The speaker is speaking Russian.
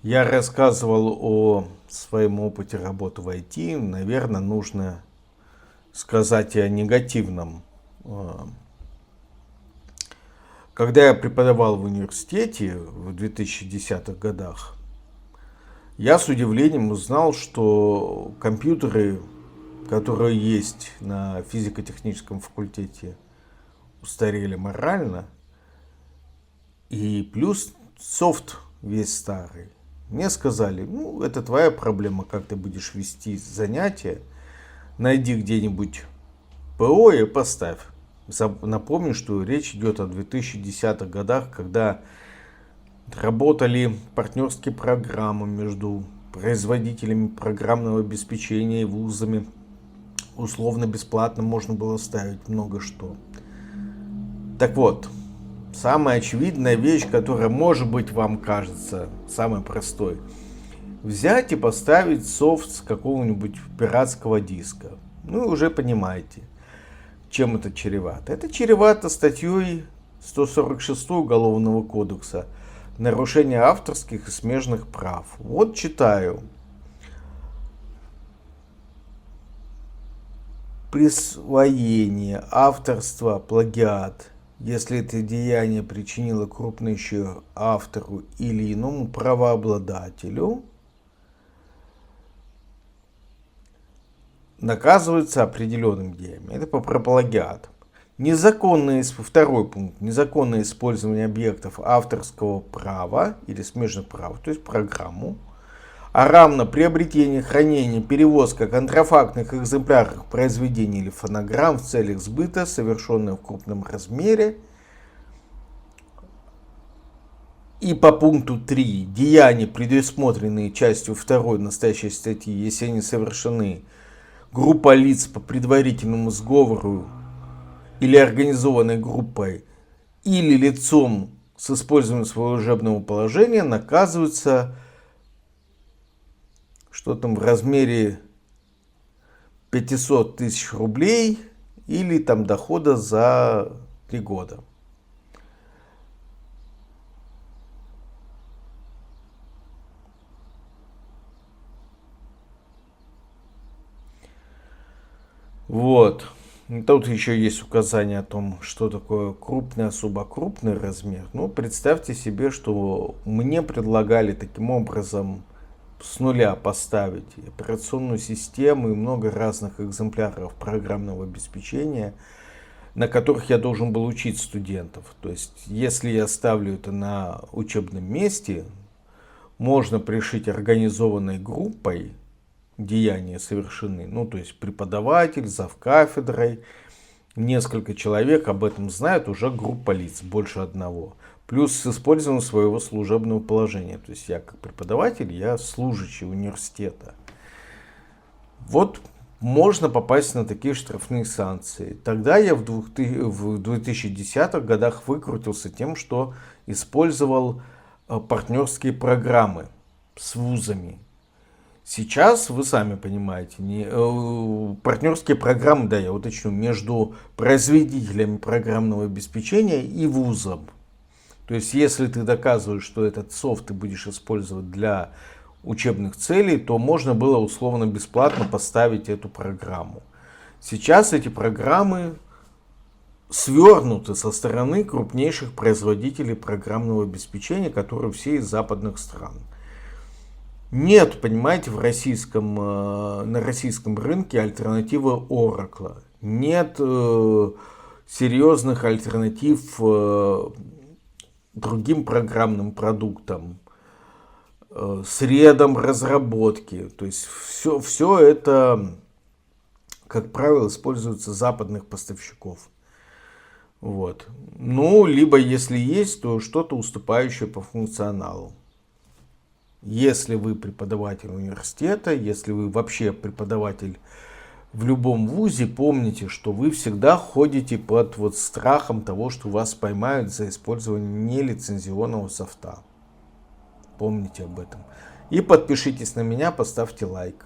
Я рассказывал о своем опыте работы в IT. Наверное, нужно сказать и о негативном. Когда я преподавал в университете в 2010-х годах, я с удивлением узнал, что компьютеры, которые есть на физико-техническом факультете, устарели морально, и плюс софт весь старый. Мне сказали, ну, это твоя проблема, как ты будешь вести занятия. Найди где-нибудь ПО и поставь. Напомню, что речь идет о 2010-х годах, когда работали партнерские программы между производителями программного обеспечения и вузами. Условно-бесплатно можно было ставить много что. Так вот, самая очевидная вещь, которая, может быть, вам кажется самой простой. Взять и поставить софт с какого-нибудь пиратского диска. Ну, уже понимаете, чем это чревато. Это чревато статьей 146 Уголовного кодекса. Нарушение авторских и смежных прав. Вот читаю. Присвоение, авторство, плагиат, если это деяние причинило крупный ущерб автору или иному правообладателю, наказывается определенным деянием. Это про плагиат. Второй пункт. Незаконное использование объектов авторского права или смежных прав, то есть программу, а равно приобретение, хранение, перевозка контрафактных экземпляров произведений или фонограмм в целях сбыта, совершенное в крупном размере. И по пункту 3. Деяния, предусмотренные частью 2 настоящей статьи, если они совершены группа лиц по предварительному сговору или организованной группой, или лицом с использованием своего служебного положения, наказываются что там в размере 500 тысяч рублей или там дохода за 3 года. Вот. Тут еще есть указание о том, что такое крупный, особо крупный размер. Ну, представьте себе, что мне предлагали таким образом с нуля поставить операционную систему и много разных экземпляров программного обеспечения, на которых я должен был учить студентов. То есть, если я ставлю это на учебном месте, можно пришить организованной группой, деяния совершены, ну, то есть преподаватель, завкафедрой, несколько человек об этом знают, уже группа лиц, больше одного. Плюс с использованием своего служебного положения. То есть я как преподаватель, я служащий университета. Вот можно попасть на такие штрафные санкции. Тогда я в 2010-х годах выкрутился тем, что использовал партнерские программы с вузами. Сейчас, вы сами понимаете, партнерские программы, да, я уточню, между производителями программного обеспечения и вузом. То есть, если ты доказываешь, что этот софт ты будешь использовать для учебных целей, то можно было условно бесплатно поставить эту программу. Сейчас эти программы свернуты со стороны крупнейших производителей программного обеспечения, которые все из западных стран. Нет, понимаете, на российском рынке альтернативы Oracle. Нет серьезных альтернатив другим программным продуктам, средам разработки. То есть все это, как правило, используется западных поставщиков. Вот. Ну, либо если есть, то что-то уступающее по функционалу. Если вы преподаватель университета, если вы вообще преподаватель в любом вузе, помните, что вы всегда ходите под страхом того, что вас поймают за использование нелицензионного софта. Помните об этом. И подпишитесь на меня, поставьте лайк.